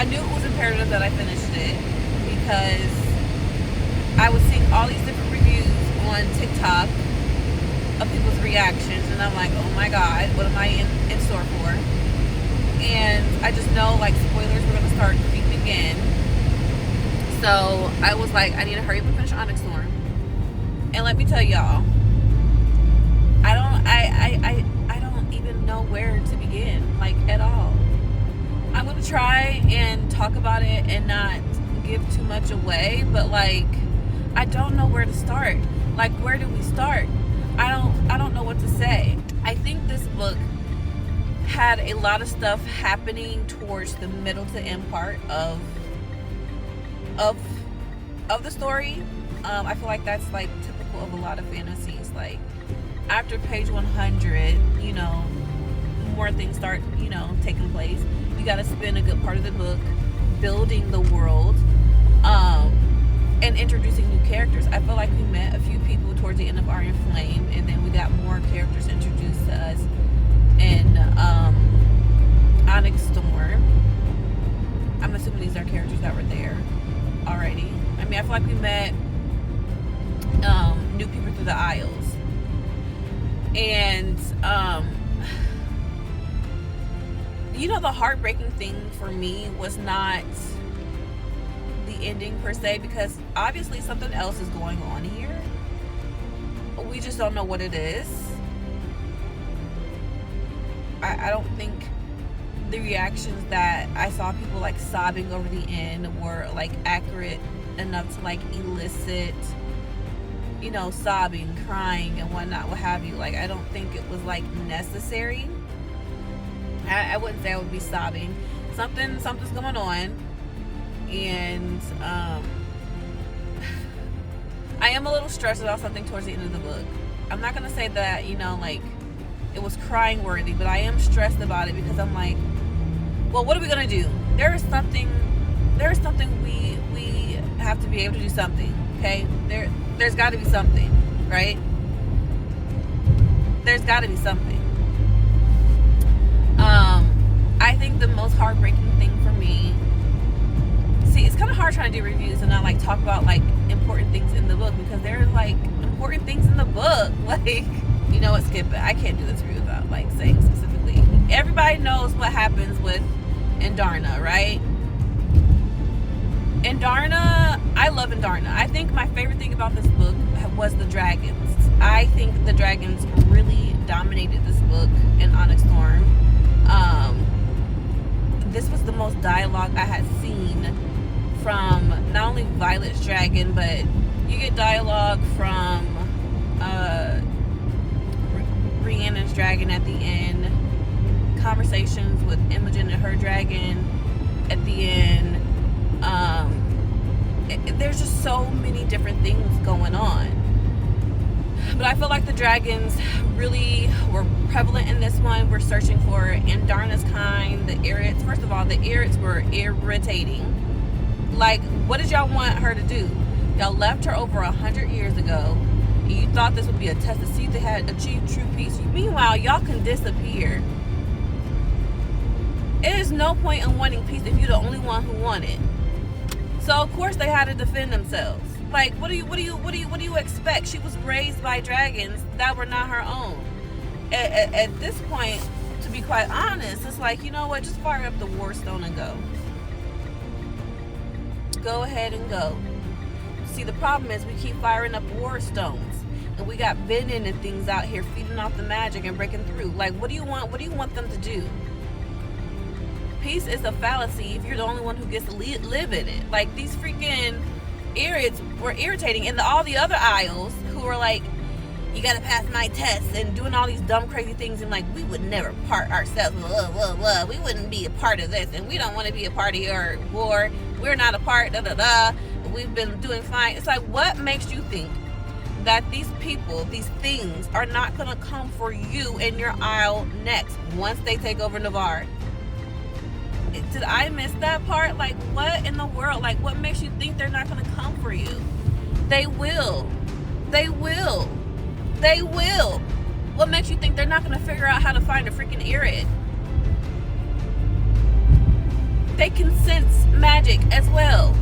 I knew it was imperative that I finished it because I was seeing all these different reviews on TikTok of people's reactions, and I'm like, oh my god, what am I in store for? And I just know, like, spoilers were going to start creeping in. So I was like, I need to hurry up and finish Onyx Storm. And let me tell y'all, I don't even know where to begin, like, at all. I'm gonna try and talk about it and not give too much away, but like, I don't know where to start. Like, where do we start? I don't know what to say. I think this book had a lot of stuff happening towards the middle to end part of the story. I feel like that's like typical of a lot of fantasies. Like, after page 100, you know, more things start, you know, taking place. You got to spend a good part of the book building the world, and introducing new characters. I feel like we met a few people towards the end of Iron Flame, and then we got more characters introduced to us in Onyx Storm. I'm assuming these are characters that were there already. I mean, I feel like we met new people through the aisles. And you know, the heartbreaking thing for me was not the ending per se, because obviously something else is going on here. We just don't know what it is. I don't think the reactions that I saw people like sobbing over the end were like accurate enough to like elicit, you know, sobbing, crying, and whatnot, what have you. Like, I don't think it was like necessary. I wouldn't say I would be sobbing. Something's going on, and I am a little stressed about something towards the end of the book. I'm not gonna say that, you know, like, it was crying worthy, but I am stressed about it because I'm like, well, what are we gonna do? There's something we have to be able to do something, okay? There's got to be something, right? There's got to be something. I think the most heartbreaking thing for me, see, it's kind of hard trying to do reviews and not like talk about like important things in the book, because there are like important things in the book. Like, you know what, skip it. I can't do this review without like saying specifically. Everybody knows what happens with Indarna, right? Indarna, I love Indarna. I think my favorite thing about this book was the dragons. I think the dragons really dominated this book in Onyx Storm. This was the most dialogue I had seen from not only Violet's dragon, but you get dialogue from Rhiannon's dragon at the end, conversations with Imogen and her dragon at the end. There's just so many different things going on. But I feel like the dragons really were prevalent in this one. We're searching for Indarna's kind, the Irrits. First of all, the Irrits were irritating. Like, what did y'all want her to do? Y'all left her over 100 years ago. And you thought this would be a test to see if they had achieved true peace. Meanwhile, y'all can disappear. It is no point in wanting peace if you're the only one who want it. So of course they had to defend themselves. Like, what do you expect? She was raised by dragons that were not her own. At this point, to be quite honest, it's like, you know what? Just fire up the War Stone and go. Go ahead and go. See, the problem is we keep firing up War Stones, and we got venom and things out here feeding off the magic and breaking through. Like, what do you want? What do you want them to do? Peace is a fallacy if you're the only one who gets to live in it. Like, these freaking Irrits were irritating, and all the other Isles who were like, you gotta pass my tests, and doing all these dumb crazy things, and like, we would never part ourselves, blah, blah, blah. We wouldn't be a part of this, and we don't want to be a part of your war. We're not a part, da da da. We've been doing fine. It's like, what makes you think that these people, these things, are not gonna come for you and your Isle next once they take over Navarre? Did I miss that part? Like, what in the world? Like, what makes you think they're not going to come for you? They will. They will. They will. What makes you think they're not going to figure out how to find a freaking Irrit? They can sense magic as well.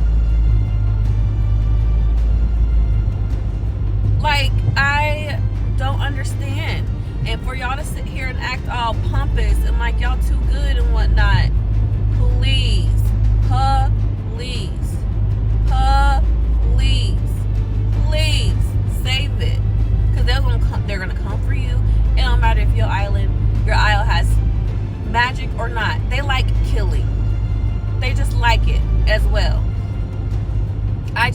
Like, I don't understand. And for y'all to sit here and act all pompous and like y'all too good and whatnot, please, please save it, because they're gonna come for you. It don't matter if your isle has magic or not. They like killing. They just like it as well. I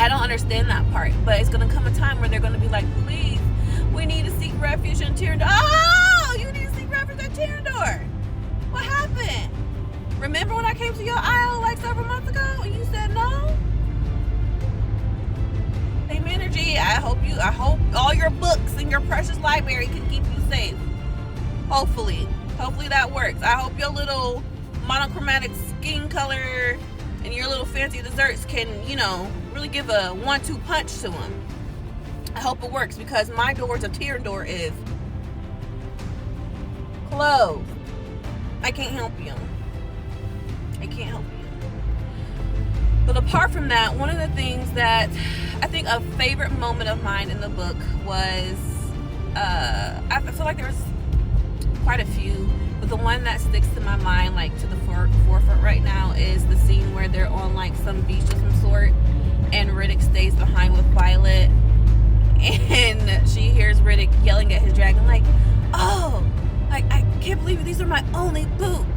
don't understand that part. But it's gonna come a time where they're gonna be like, please, we need to seek refuge in Tyrandor. Oh, you need to seek refuge in Tyrandor. What happened? Remember when I came to your isle like several months ago and you said no? Same energy. I hope all your books in your precious library can keep you safe. Hopefully that works. I hope your little monochromatic skin color and your little fancy desserts can, really give a 1-2 punch to them. I hope it works, because my door to Tyrandor is closed. I can't help you. But apart from that, one of the things that I think a favorite moment of mine in the book was, I feel like there was quite a few, but the one that sticks to my mind, like to the forefront right now, is the scene where they're on like some beach of some sort, and Riddick stays behind with Violet, and she hears Riddick yelling at his dragon like, oh, like, I can't believe it, these are my only boots.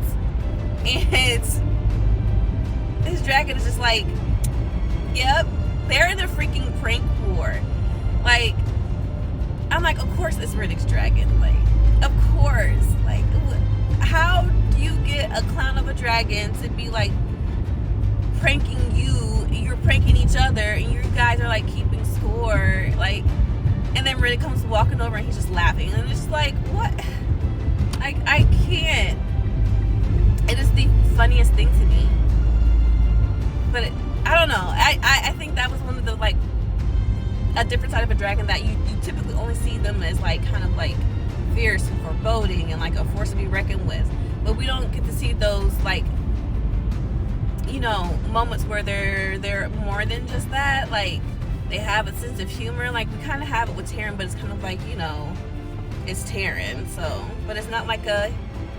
And his dragon is just like, yep, they're in a freaking prank war. Like, I'm like, of course it's Riddick's dragon. Like, of course. Like, how do you get a clown of a dragon to be like pranking you? You're pranking each other, and you guys are like keeping score. Like, and then Riddick comes walking over and he's just laughing, and it's just like, what? I can't. It is the funniest thing to me. But I don't know. I think that was one of the, like, a different side of a dragon that you typically only see them as like kind of like fierce and foreboding and like a force to be reckoned with. But we don't get to see those, like, moments where they're more than just that. Like, they have a sense of humor. Like, we kind of have it with Taryn, but it's kind of like, it's Taryn. So, but it's not like a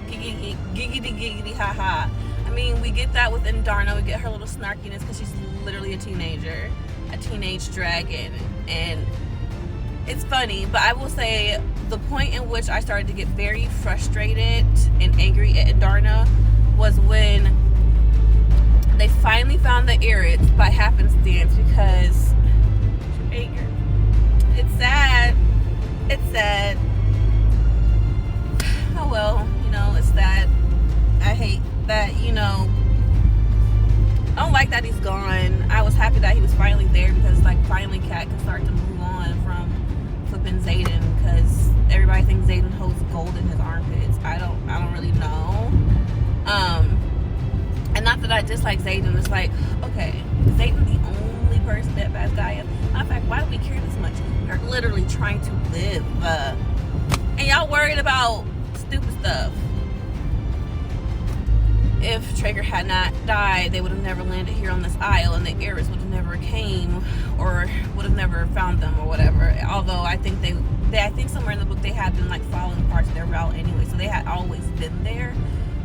giggity haha. I mean, we get that with Indarna. We get her little snarkiness because she's literally a teenager, a teenage dragon, and it's funny. But I will say, the point in which I started to get very frustrated and angry at Indarna was when they finally found the Onyx by happenstance, because it's sad. Oh well, it's sad. I hate that, I don't like that he's gone. I was happy that he was finally there, because like finally Kat can start to move on from flipping Xaden, because everybody thinks Xaden holds gold in his armpits. I don't really know. And not that I dislike Xaden, it's like, okay, is Xaden the only person that bad guy is? Matter of fact, why do we care this much? We're literally trying to live, and y'all worried about stupid stuff. If Traeger had not died, they would have never landed here on this isle, and the Onyx would have never came, or would have never found them, or whatever. Although I think I think somewhere in the book they had been like following parts of their route anyway, so they had always been there.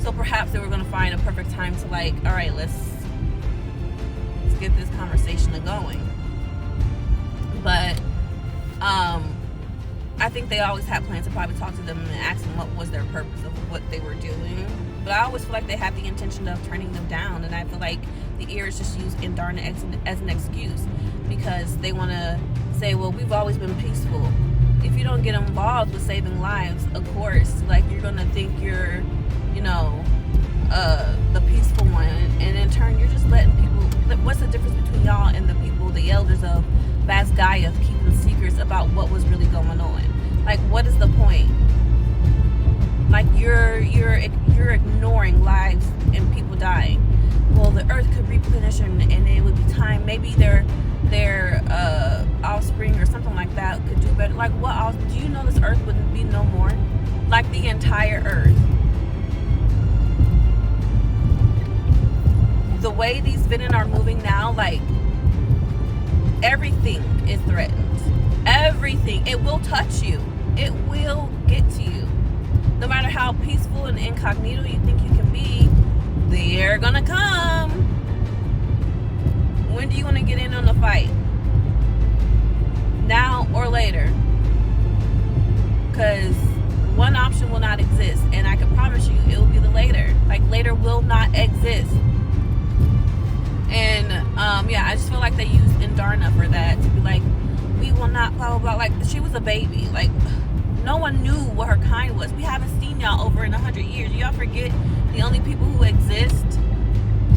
So perhaps they were going to find a perfect time to, like, all right, let's get this conversation going. But I think they always had plans to probably talk to them and ask them what was their purpose of what they were doing. But I always feel like they had the intention of turning them down, and I feel like the ears just use Indarna as an excuse, because they want to say, well, we've always been peaceful. If you don't get involved with saving lives, of course, like, you're gonna think you're, the peaceful one, and in turn, you're just letting people. What's the difference between y'all and the people, the elders of Vazgaia, keeping secrets about what was really going on? Like, what is the point? Like, you're ignoring lives and people dying. Well, the earth could replenish, and it would be time. Maybe their offspring or something like that could do better. Like, what else? Do you know this earth wouldn't be no more? Like, the entire earth. way these Venom are moving now, like, everything is threatened. Everything. It will touch you. It will get to you. No matter how peaceful and incognito you think you can be, they're gonna come. When do you want to get in on the fight? Now or later? Because one option will not exist, and I can promise you it will be the later. Like, later will not exist. And yeah, I just feel like they used Indarna for that, to be like, we will not blah blah blah. Like, she was a baby. Like, no one knew what her kind was. We haven't seen y'all over in 100 years. Y'all forget the only people who exist,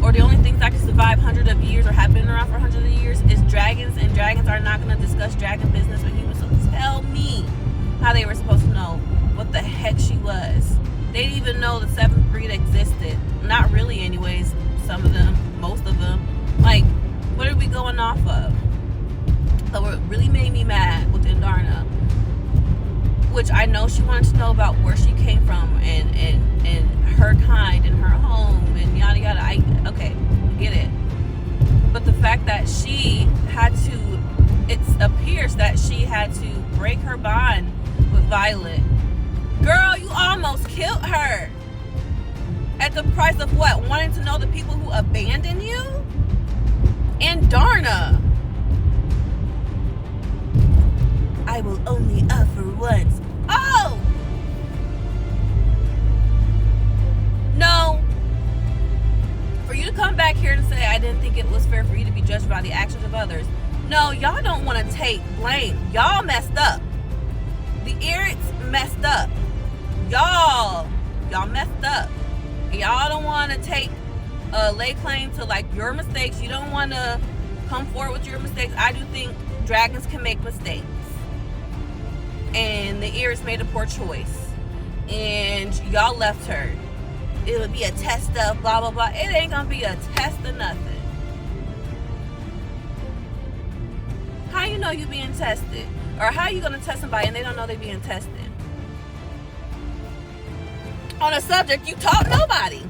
or the only things that can survive hundreds of years or have been around for hundreds of years, is dragons, and dragons are not going to discuss dragon business with humans. So tell me how they were supposed to know what the heck she was. They didn't even know the seventh breed existed. Not really anyways. Some of them, most of them. Like, what are we going off of? So what really made me mad with Indarna, which I know she wanted to know about where she came from and her kind and her home and yada yada. Okay, I get it. But the fact that she had to, it appears that she had to break her bond with Violet. Girl, you almost killed her. At the price of what? Wanting to know the people who abandoned you? Indarna. I will only offer once. Oh! No. For you to come back here and say, I didn't think it was fair for you to be judged by the actions of others. No, y'all don't want to take blame. Y'all messed up. The Oynx messed up. Y'all messed up. Y'all don't want to take lay claim to, like, your mistakes. You don't want to come forward with your mistakes. I do think dragons can make mistakes. And the Oynx made a poor choice, and y'all left her. It would be a test of blah blah blah. It ain't gonna be a test of nothing. How you know you being tested? Or how you gonna test somebody and they don't know they being tested? On a subject you taught nobody.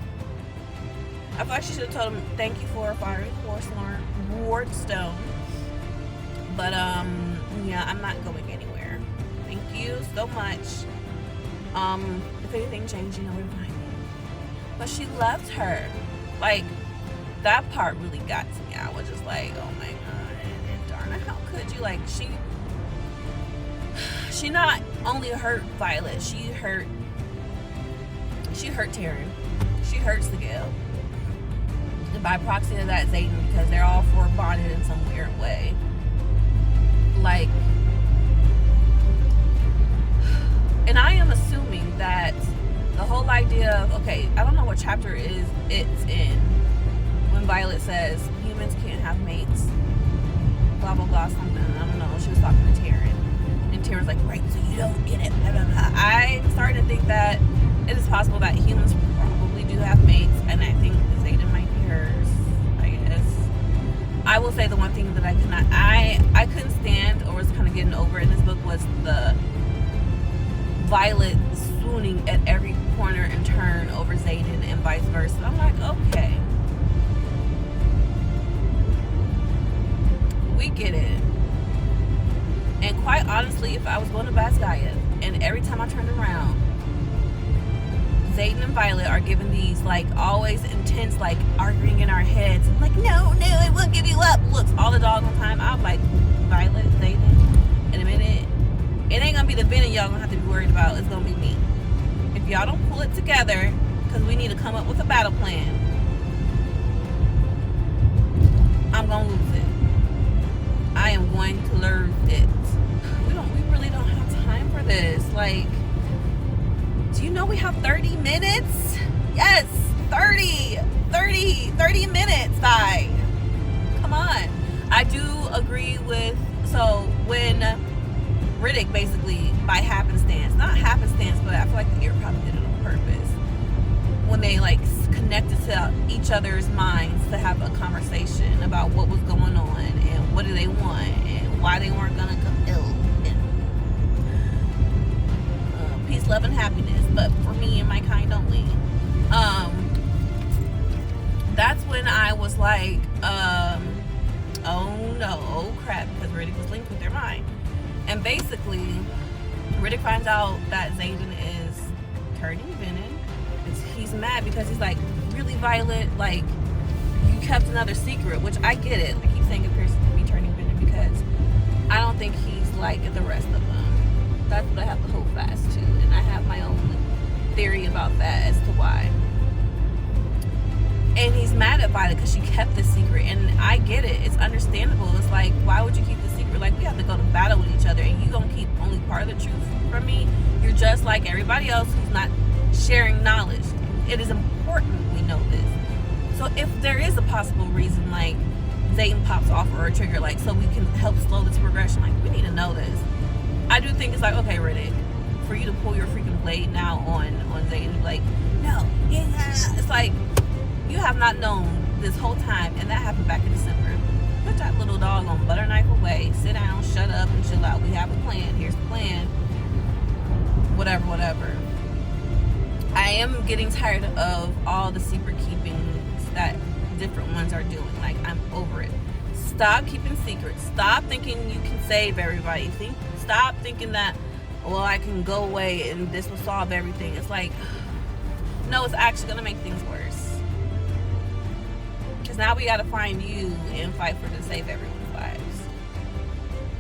I thought she should have told him thank you for firing Ward Stone. But yeah, I'm not going anywhere. Thank you so much. If anything changed, you know where to find me. But she left her. Like, that part really got to me. I was just like, oh my god, and Darna, how could you? Like, she not only hurt Violet, she hurt Taryn. She hurts the Gale. And by proxy of that, Zayden, because they're all four bonded in some weird way. Like, and I am assuming that the whole idea of, okay, I don't know what chapter it's in, when Violet says humans can't have mates, blah blah blah something, I don't know, she was talking to Taryn, and Taryn's like, right, so you don't get it, blah blah blah. I'm starting to think that it is possible that humans probably do have mates, and I think Zayden might be hers, I guess. I will say the one thing that I couldn't stand, or was kind of getting over in this book, was the Violet swooning at every corner and turn over Zayden and vice versa. I'm like, okay, we get it. And quite honestly, if I was going to Basgaya and every time I turned around, Zayden and Violet are giving these, like, always intense, like, arguing in our heads, like, no, it won't give you up looks all the doggone time, I'm like, Violet, Zayden, in a minute, it ain't gonna be the Venom y'all gonna have to be worried about, it's gonna be me. If y'all don't pull it together, because we need to come up with a battle plan, I'm gonna lose it. I am going to lose it. We really don't have time for this. Like, do you know we have 30 minutes? Yes, 30 minutes, bye. Come on. I do agree with, so when Riddick basically, by happenstance, not happenstance, but I feel like the ear probably did it on purpose, when they, like, connected to each other's minds to have a conversation about what was going on and what do they want and why they weren't gonna come ill, and peace, love, and happiness, but for me and my kind only. That's when I was was like, oh no, oh crap, because Riddick was linked with their mind. And basically, Riddick finds out that Xaden is turning venom. He's mad because he's like really violent, like you kept another secret, which I get it. I keep saying it appears to be turning venom because I don't think he's like the rest of them. That's what I have to hold fast to, and I have my own theory about that as to why. And he's mad at Violet because she kept the secret, and I get it. It's understandable. It's like, why would you keep the secret? Like, we have to go to battle with each other, and you gonna keep only part of the truth from me? You're just like everybody else who's not sharing knowledge. It is important we know this. So if there is a possible reason, like Xaden pops off or a trigger, like so we can help slow this progression, like we need to know this. I do think it's like, okay, Riddick, for you to pull your freaking blade now on Xaden, like, no, yeah. It's like, you have not known this whole time, and that happened back in December. Put that little dog on butter knife away, sit down, shut up, and chill out. We have a plan. Here's the plan. Whatever, whatever. I am getting tired of all the secret keepings that different ones are doing. Like, I'm over it. Stop keeping secrets. Stop thinking you can save everybody. Stop thinking that, well, I can go away and this will solve everything. It's like, no, it's actually going to make things worse. Because now we got to find you and fight for to save everyone's lives.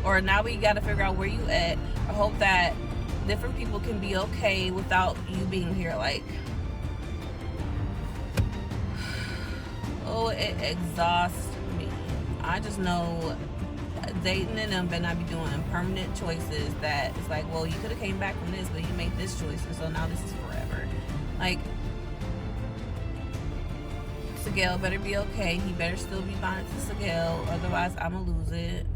Or now we got to figure out where you at. I hope that different people can be okay without you being here. Like, oh, it exhausts me. I just know Xaden and them better not be doing permanent choices that it's like, well, you could have came back from this, but you made this choice, and so now this is forever. Like, Sigel better be okay. He better still be bonded to Sigel, otherwise I'm gonna lose it.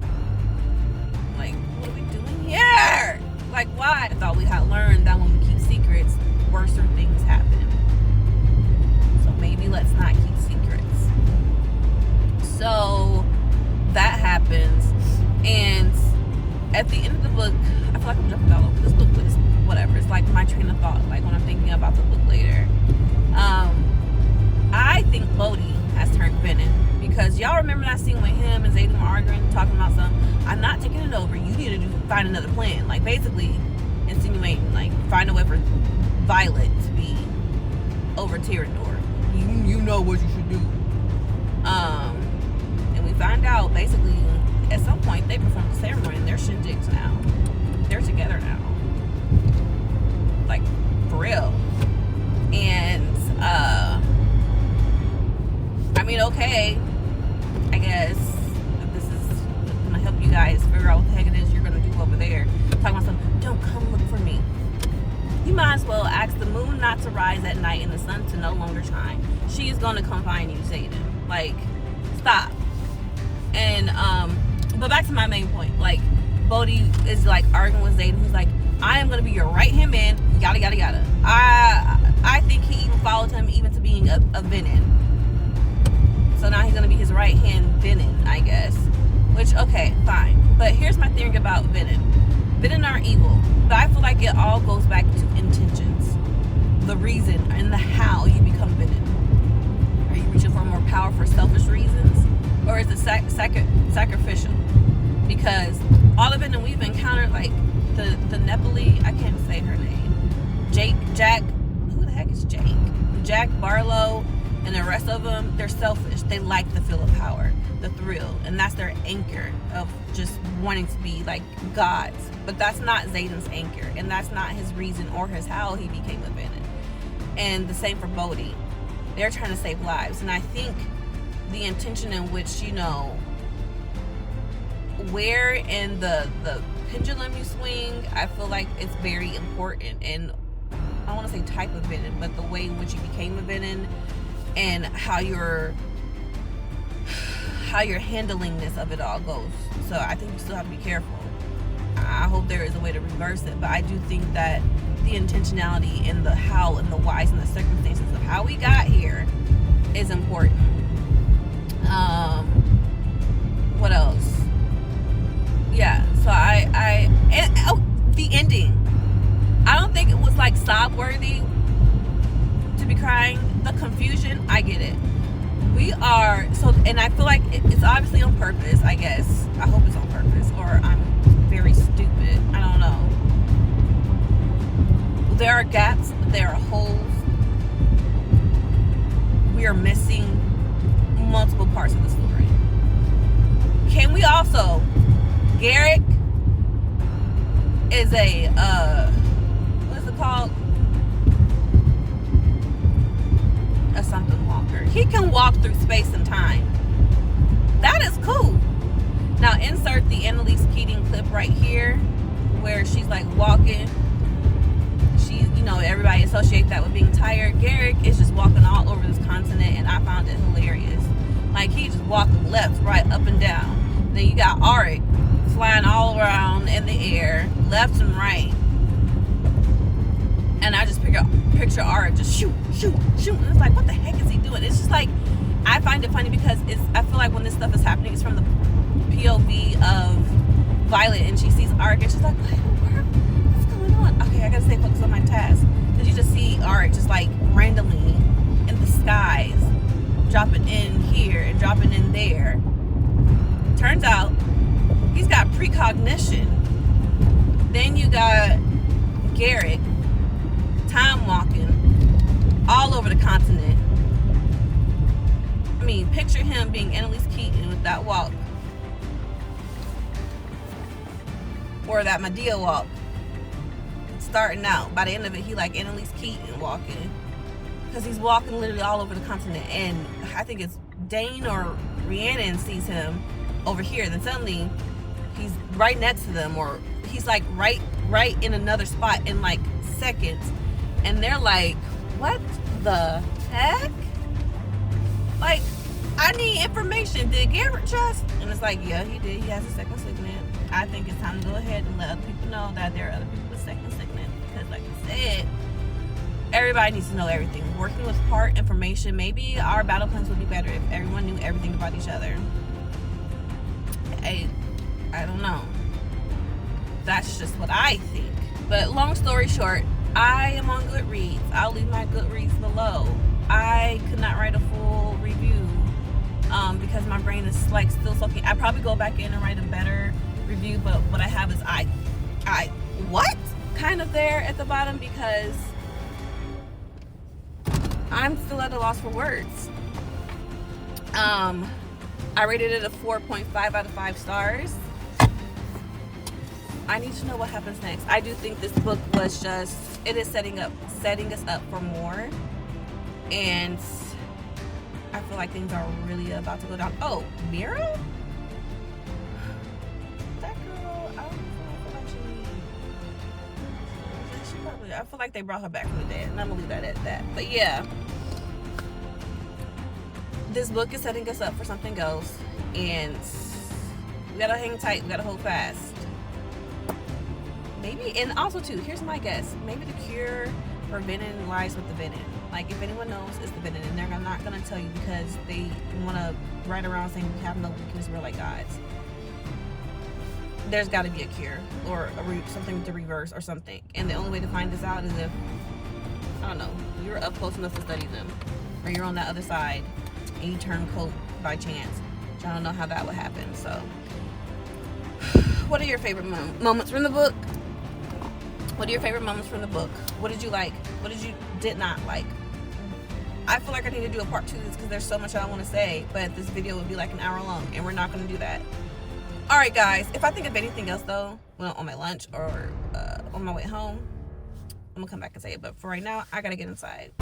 Like, what are we doing here? Like, why? I thought we had learned that when we keep secrets, worser things happen. So maybe let's not keep secrets. So that happens, and at the end of the book, I feel like I'm jumping all over this book, but it's whatever. It's like my train of thought, like when I'm thinking about the book later. I think Bodhi has turned venom, because y'all remember that scene with him and Xaden were arguing, talking about something. I'm not taking it over. You need to find another plan. Like, basically insinuating, like, find a way for Violet to be over Tyrannor. You know what you should do. And we find out basically at some point they performed the ceremony and they're shindigs now. They're together now. Like, for real. And I mean, okay, I guess this is gonna help you guys figure out what the heck it is you're gonna do over there. Talking about something, don't come look for me. You might as well ask the moon not to rise at night and the sun to no longer shine. She is gonna come find you, Xaden. Like, stop. And but back to my main point. Like, Bodhi is like arguing with Xaden. He's like, I am gonna be your right hand man. Yada yada yada. I think he even followed him even to being a venom. So now he's gonna be his right hand venom, I guess. Which, okay, fine. But here's my theory about venom. Venom aren't evil, but I feel like it all goes back to intentions, the reason and the how you become venom. Are you reaching for more power for selfish reasons, or is it sacrificial? Because all the venom we've encountered, like the Nepali, I can't say her name, Jack, who the heck is Jake? Jack, Barlow, and the rest of them, they're selfish. They like the feel of power, the thrill, and that's their anchor of just wanting to be like gods. But that's not Xaden's anchor, and that's not his reason or his how he became a venom. And the same for Bodhi. They're trying to save lives, and I think the intention in which, you know, where in the pendulum you swing, I feel like it's very important. And I don't want to say type of venom, but the way in which you became a venom and how your handlingness of it all goes. So I think you still have to be careful. I hope there is a way to reverse it, but I do think that the intentionality and the how and the whys and the circumstances of how we got here is important. What else? Yeah, so the ending. I don't think it was like sob worthy to be crying. The confusion, I get it. We are so, and I feel like it's obviously on purpose. I guess I hope it's on purpose, or I'm very stupid. I don't know. There are gaps. There are holes. We are missing multiple parts of the story. Can we also? Garrick is a what is it called? A something walker. He can walk through space and time. That is cool. Now insert the Annalise Keating clip right here where she's like walking. She, you know, everybody associate that with being tired. Garrick is just walking all over this continent, and I found it hilarious. Like, he just walking left, right, up and down. Then you got Oryx flying all around in the air, left and right. And I just picture Oryx just shoot. And it's like, what the heck is he doing? It's just like, I find it funny because I feel like when this stuff is happening, it's from the POV of Violet, and she sees Oryx, and she's like, what in the world? What's going on? Okay, I gotta stay focused on my task. Because you just see Oryx just like randomly in the skies, dropping in here and dropping in there. Turns out he's got precognition. Then you got Garrick time walking all over the continent. I mean, picture him being Annalise Keating with that walk, or that Medea walk. Starting out, by the end of it, he like Annalise Keating walking, because he's walking literally all over the continent. And I think it's Dane or Rhiannon sees him over here, then suddenly he's right next to them, or he's like right in another spot in like seconds, and they're like, what the heck? Like, I need information. Did Garrett just? And it's like, yeah, he did. He has a second signet. I think it's time to go ahead and let other people know that there are other people with second signet, because like I said, everybody needs to know everything. Working with part information, maybe our battle plans would be better if everyone knew everything about each other. I don't know. That's just what I think. But long story short, I am on Goodreads. I'll leave my Goodreads below. I could not write a full review because my brain is like still soaking. I probably go back in and write a better review, but what I have is I what kind of there at the bottom, because I'm still at a loss for words. I rated it a 4.5 out of 5 stars. I need to know what happens next. I do think this book was just, it is setting us up for more, and I feel like things are really about to go down. Oh, Mira? That girl, I don't feel like she probably, I feel like they brought her back from the dead, and I'm gonna leave that at that. But yeah, this book is setting us up for something else, and we gotta hang tight, we gotta hold fast. Maybe, and also too, here's my guess, maybe the cure for venom lies with the venom. Like, if anyone knows, it's the venom, and they're not gonna tell you because they want to ride around saying we have no weakness, we're like gods. There's got to be a cure, or something to reverse or something, and the only way to find this out is if, I don't know, you're up close enough to study them, or you're on that other side and you turn coat by chance. Which I don't know how that would happen. So, what are your favorite moments from the book? What are your favorite moments from the book? What did you like? What did you did not like? I feel like I need to do a part 2 of this because there's so much I want to say, but this video would be like an hour long, and we're not going to do that. All right, guys. If I think of anything else, though, on my lunch or on my way home, I'm going to come back and say it. But for right now, I got to get inside.